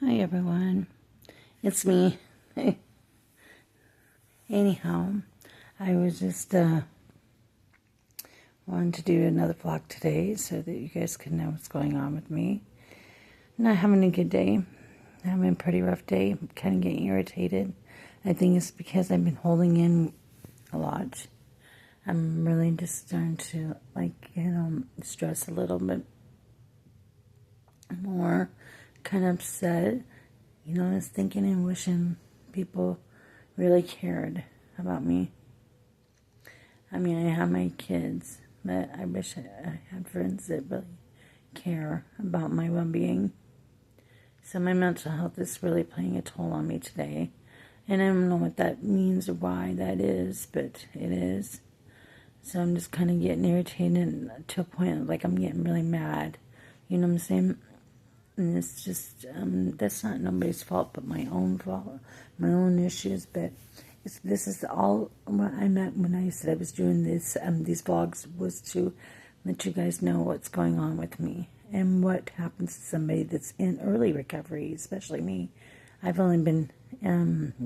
Hi everyone, it's me. Anyhow, I was just wanting to do another vlog today so that you guys can know what's going on with me. Not having a good day. I'm having a pretty rough day. I'm kind of getting irritated. I think it's because I've been holding in a lot. I'm really just starting to stress a little bit more, kind of upset. I was thinking and wishing people really cared about me. I mean, I have my kids, but I wish I had friends that really care about my well-being. So my mental health is really playing a toll on me today. And I don't know what that means or why that is, but it is. So I'm just kind of getting irritated to a point like I'm getting really mad. You know what I'm saying? And it's just, that's not nobody's fault but my own fault, my own issues. But this is all what I meant when I said I was doing this, these vlogs, was to let you guys know what's going on with me and what happens to somebody that's in early recovery, especially me. I've only been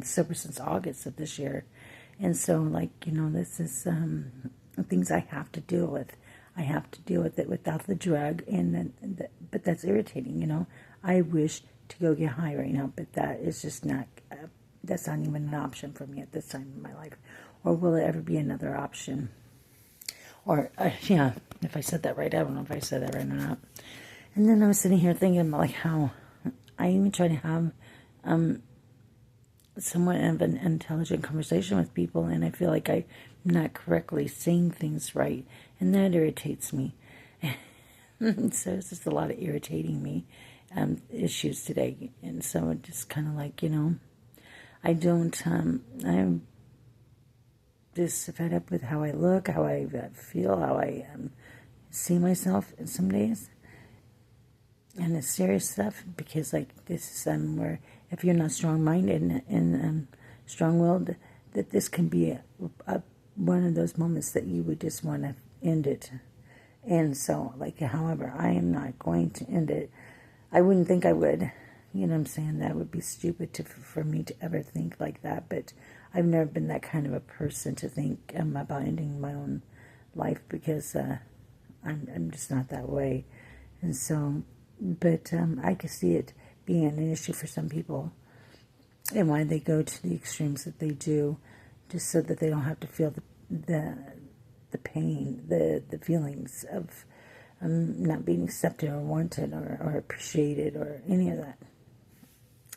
sober since August of this year. And so, this is things I have to deal with. I have to deal with it without the drug, but that's irritating, I wish to go get high right now, but that is just not, that's not even an option for me at this time in my life. Or will it ever be another option? Or, yeah, if I said that right, I don't know if I said that right or not. And then I was sitting here thinking about, how I even try to have somewhat of an intelligent conversation with people, and I feel like I'm not correctly saying things right, and that irritates me. So it's just a lot of irritating me issues today, and so it just kind of I'm just fed up with how I look, how I feel, how I see myself in some days. And it's serious stuff, because this is where if you're not strong-minded and strong-willed, that this can be one of those moments that you would just want to end it. And so, however, I am not going to end it. I wouldn't think I would. You know what I'm saying? That would be stupid for me to ever think like that. But I've never been that kind of a person to think about ending my own life, because I'm just not that way. And so, but I could see it being an issue for some people, and why they go to the extremes that they do, just so that they don't have to feel the pain, the feelings of not being accepted or wanted or appreciated or any of that.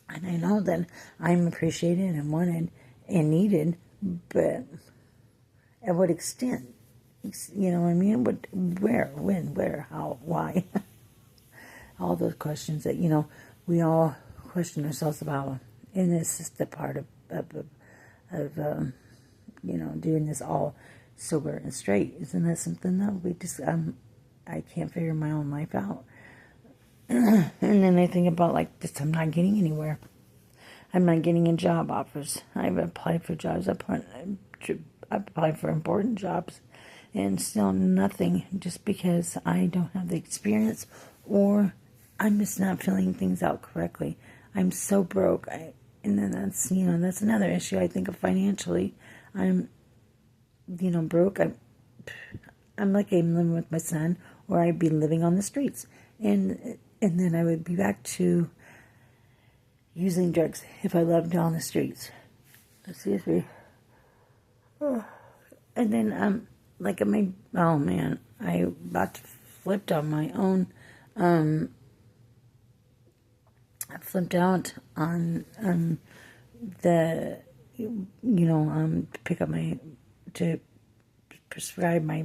And I know that I'm appreciated and wanted and needed, but at what extent? You know what I mean? Where, when, where, how, why? All those questions that, we all question ourselves about. And this is the part of doing this all sober and straight. Isn't that something that we just, I can't figure my own life out. And then I think about, I'm not getting anywhere. I'm not getting in job offers. I've applied for jobs. I've applied for important jobs. And still nothing, just because I don't have the experience, or I'm just not filling things out correctly. I'm so broke. And then that's another issue I think of financially. I'm, broke. I'm like I'm living with my son, or I'd be living on the streets. And then I would be back to using drugs if I lived on the streets. Excuse me. Oh. And then, oh man, I about flipped on my own. I flipped out on to pick up to prescribe my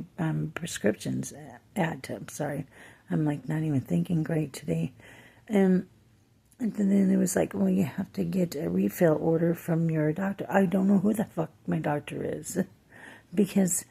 prescriptions I'm sorry, I'm not even thinking great today. And then it was well, you have to get a refill order from your doctor. I don't know who the fuck my doctor is, because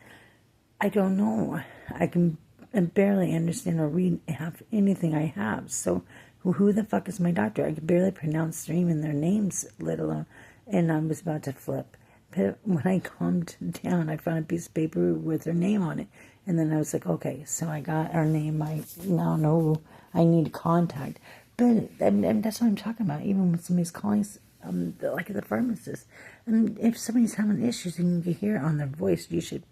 I don't know. I can barely understand or read half anything I have. So who the fuck is my doctor? I could barely pronounce even their names, let alone. And I was about to flip. But when I calmed down, I found a piece of paper with her name on it. And then I was okay, so I got her name. I now know who I need to contact. But and that's what I'm talking about. Even when somebody's calling, like the pharmacist, and if somebody's having issues and you can hear it on their voice, you should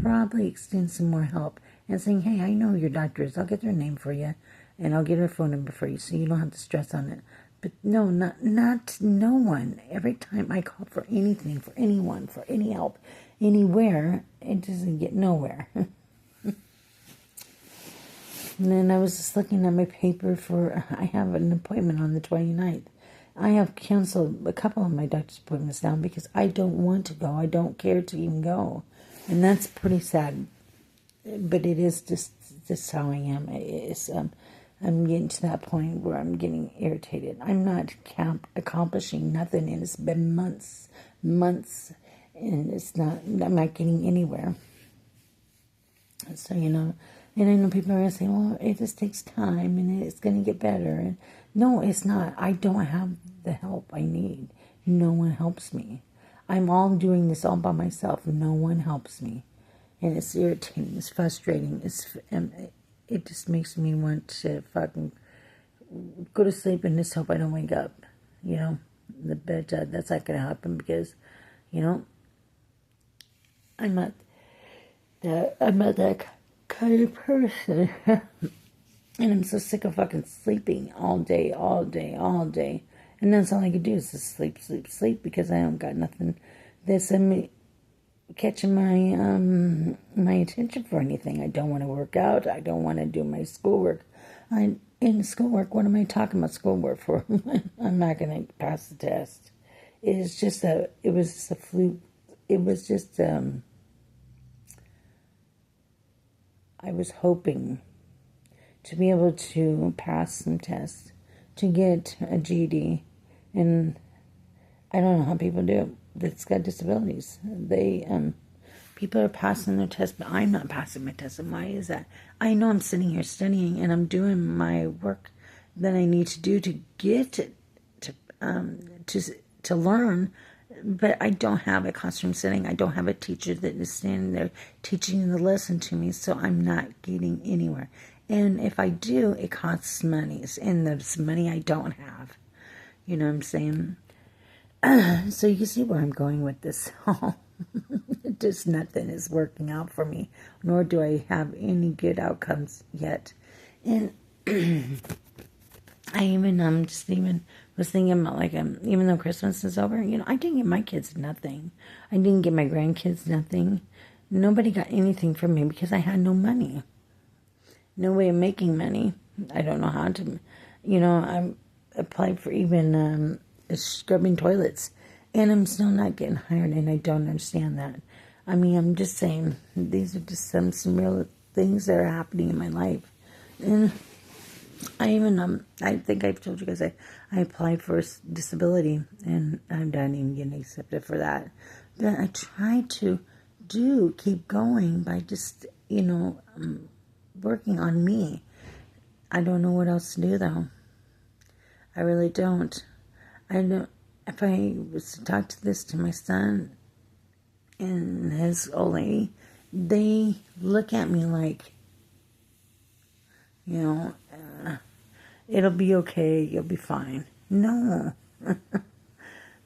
probably extend some more help and saying, "Hey, I know who your doctor is. I'll get their name for you, and I'll get her phone number for you, so you don't have to stress on it." But no, not no one. Every time I call for anything, for anyone, for any help, anywhere, it doesn't get nowhere. And then I was just looking at my paper I have an appointment on the 29th. I have canceled a couple of my doctor's appointments now because I don't want to go. I don't care to even go. And that's pretty sad. But it is just how I am. I'm getting to that point where I'm getting irritated. I'm not accomplishing nothing, and it's been months, and I'm not getting anywhere. So, and I know people are going to say, well, it just takes time and it's going to get better. And no, it's not. I don't have the help I need. No one helps me. I'm all doing this all by myself. No one helps me. And it's irritating. It's frustrating. It just makes me want to fucking go to sleep and just hope I don't wake up. But that's not going to happen because, I'm not that kind of person. And I'm so sick of fucking sleeping all day. And that's all I can do is just sleep because I don't got nothing that's catching my attention for anything. I don't want to work out. I don't want to do my schoolwork. In schoolwork, what am I talking about schoolwork for? I'm not going to pass the test. It was just a fluke. It was just, I was hoping to be able to pass some tests, to get a GED, and I don't know how people do it that's got disabilities. People are passing their tests, but I'm not passing my test. And why is that? I know I'm sitting here studying and I'm doing my work that I need to do to get to learn, but I don't have a classroom setting. I don't have a teacher that is standing there teaching the lesson to me, so I'm not getting anywhere. And if I do, it costs money, and there's money I don't have. You know what I'm saying? So you can see where I'm going with this. Just nothing is working out for me, nor do I have any good outcomes yet. And I was thinking about even though Christmas is over, I didn't get my kids nothing. I didn't get my grandkids nothing. Nobody got anything from me because I had no money. No way of making money. I don't know how to, I applied for even scrubbing toilets, and I'm still not getting hired, and I don't understand that. I mean, I'm just saying, these are just some real things that are happening in my life. And I think I've told you guys I applied for disability, and I'm not even getting accepted for that. But I try to keep going by just, working on me. I don't know what else to do, though. I really don't. I don't. If I was to talk to my son and his old lady, they look at me like, it'll be okay, you'll be fine. No.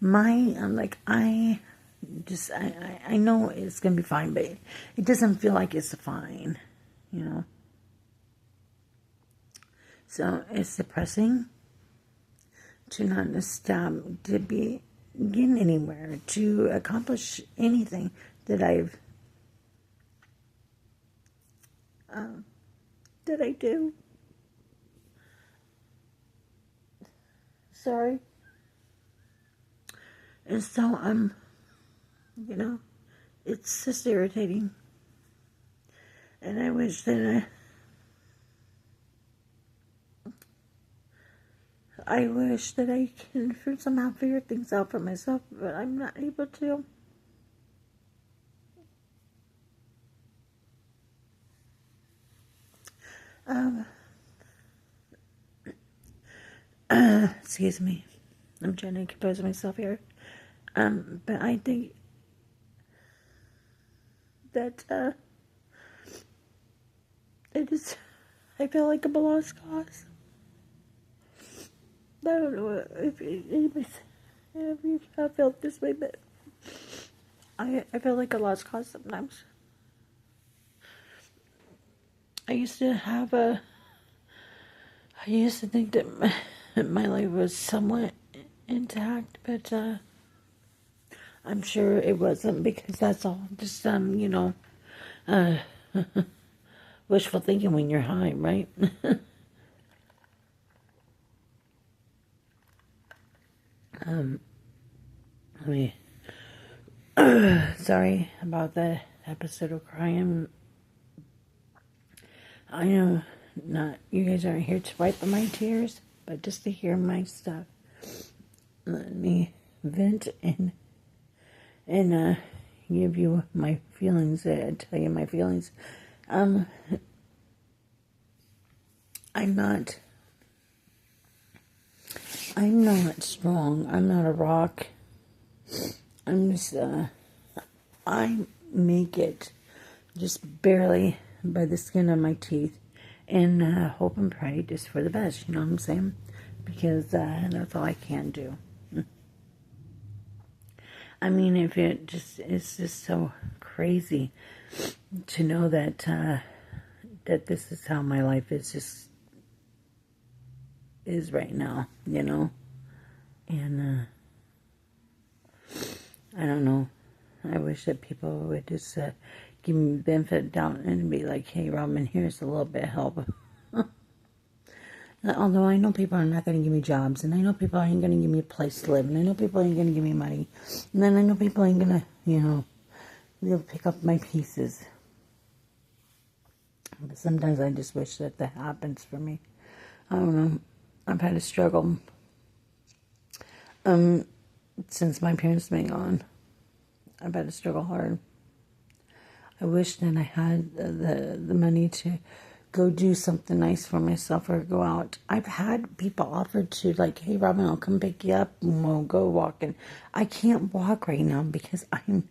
I'm like, I know it's going to be fine, but it doesn't feel like it's fine, So it's depressing to not stop, to be getting anywhere, to accomplish anything that I do. Sorry. And so, it's just irritating. And I wish that I wish that I can somehow figure things out for myself, but I'm not able to. Excuse me. I'm trying to compose myself here. But I think that, I feel like I'm a lost cause. I don't know if you have felt this way, but I feel like a lost cause sometimes. I used to think that my life was somewhat intact, but I'm sure it wasn't, because that's all just uh, wishful thinking when you're high, right? I mean, sorry about the episode of crying. I know not you guys aren't here to wipe my tears, but just to hear my stuff. Let me vent and give you my feelings, tell you my feelings. I'm not strong. I'm not a rock. I'm just, I make it just barely by the skin of my teeth, and hope and pray just for the best, you know what I'm saying? Because that's all I can do. I mean, it's just so crazy to know that that this is how my life is right now, you know? And I don't know. I wish that people would just give me the benefit of the doubt and be like, hey, Robin, here's a little bit of help. Although I know people are not going to give me jobs, and I know people ain't going to give me a place to live, and I know people ain't going to give me money, and then I know people ain't going to, they'll pick up my pieces. But sometimes I just wish that happens for me. I don't know. I've had a struggle since my parents been gone. I've had to struggle hard. I wish that I had the money to go do something nice for myself or go out. I've had people offer to, like, hey, Robin, I'll come pick you up and we'll go walking. I can't walk right now because I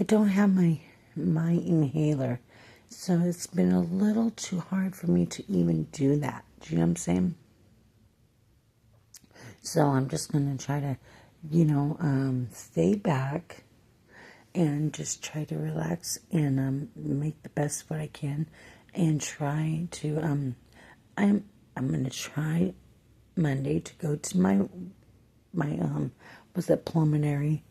don't have my inhaler. So it's been a little too hard for me to even do that. Do you know what I'm saying? So I'm just going to try to, stay back and just try to relax and make the best of what I can, and try to I'm going to try Monday to go to my pulmonary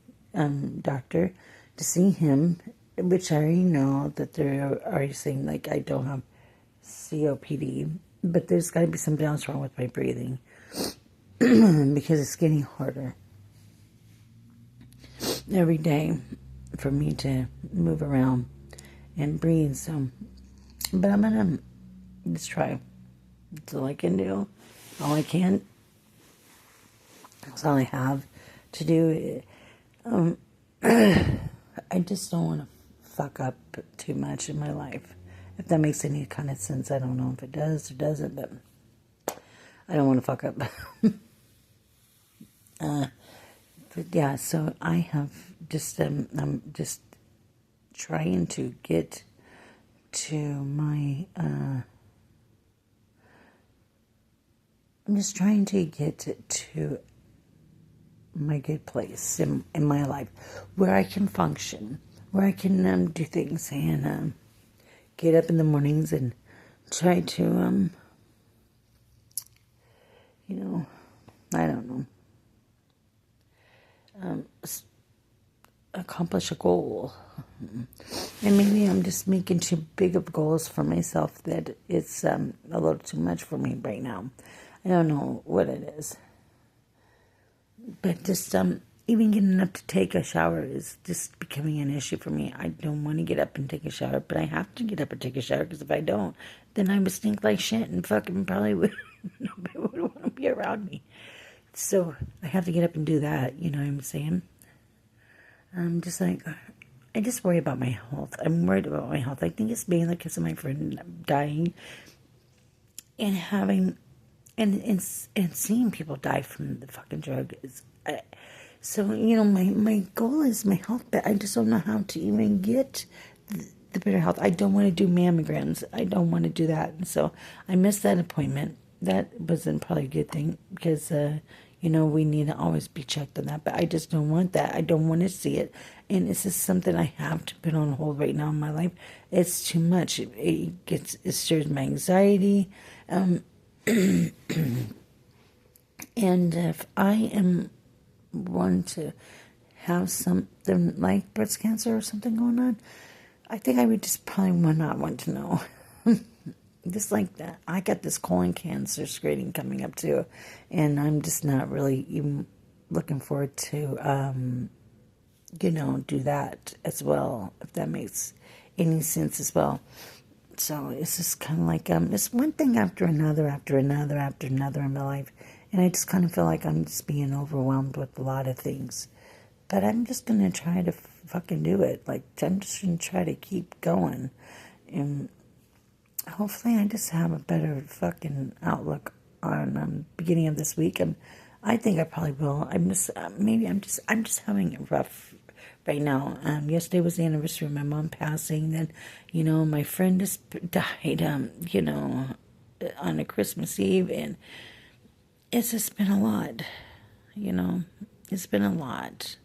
doctor to see him, which I already know that they're already saying, like, I don't have COPD, but there's got to be something else wrong with my breathing because it's getting harder every day for me to move around and breathe. So, but I'm gonna just try. That's all I can do. All I can. That's all I have to do. I just don't want to fuck up too much in my life. If that makes any kind of sense, I don't know if it does or doesn't, but I don't want to fuck up. But yeah, so I have just, I'm just trying to get to my, I'm just trying to get to my good place in my life where I can function, where I can do things and get up in the mornings and try to, I don't know, accomplish a goal. And maybe I'm just making too big of goals for myself that it's a little too much for me right now. I don't know what it is. But just even getting up to take a shower is just becoming an issue for me. I don't want to get up and take a shower, but I have to get up and take a shower because if I don't, then I would stink like shit and fucking probably nobody would want to be around me. So I have to get up and do that, you know what I'm saying? I'm just like, I just worry about my health. I'm worried about my health. I think it's mainly because of my friend dying and having, and seeing people die from the fucking drug. So, my goal is my health, but I just don't know how to even get the better health. I don't want to do mammograms. I don't want to do that. And so I missed that appointment. That wasn't probably a good thing because, we need to always be checked on that. But I just don't want that. I don't want to see it. And this is something I have to put on hold right now in my life. It's too much. It stirs my anxiety. And if I am one to have something like breast cancer or something going on, I think I would just probably not want to know. Just like that. I got this colon cancer screening coming up too, and I'm just not really even looking forward to, do that as well, if that makes any sense as well. So it's just kind of like, it's one thing after another, after another in my life. And I just kind of feel like I'm just being overwhelmed with a lot of things. But I'm just going to try to fucking do it. Like, I'm just going to try to keep going. And hopefully I just have a better fucking outlook on beginning of this week. I think I probably will. I'm just having it rough right now. Yesterday was the anniversary of my mom passing. Then, my friend just died, on a Christmas Eve. And it's just been a lot, it's been a lot.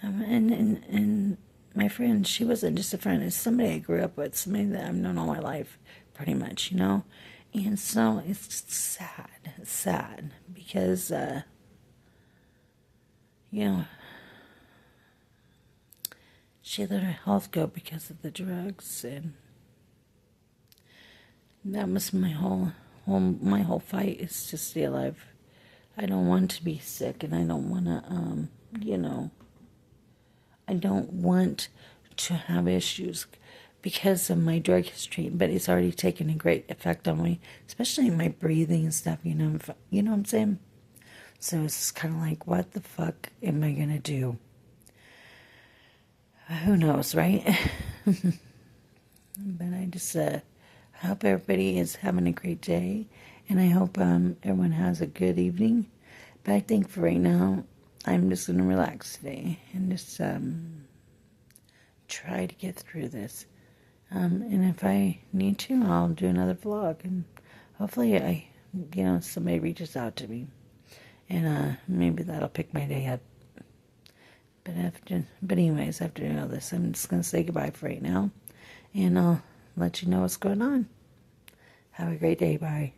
And my friend, she wasn't just a friend, it's somebody I grew up with, somebody that I've known all my life, pretty much, And so it's just sad, because, she let her health go because of the drugs, and that was my whole fight is to stay alive. I don't want to be sick, and I don't want to, I don't want to have issues because of my drug history, but it's already taken a great effect on me, especially my breathing and stuff, you know what I'm saying? So it's kind of like, what the fuck am I going to do? Who knows, right? But I just hope everybody is having a great day, and I hope everyone has a good evening. But I think for right now, I'm just going to relax today and just try to get through this. And if I need to, I'll do another vlog, and hopefully somebody reaches out to me, and maybe that'll pick my day up. But anyways, after all this, I'm just going to say goodbye for right now, and I'll let you know what's going on. Have a great day. Bye.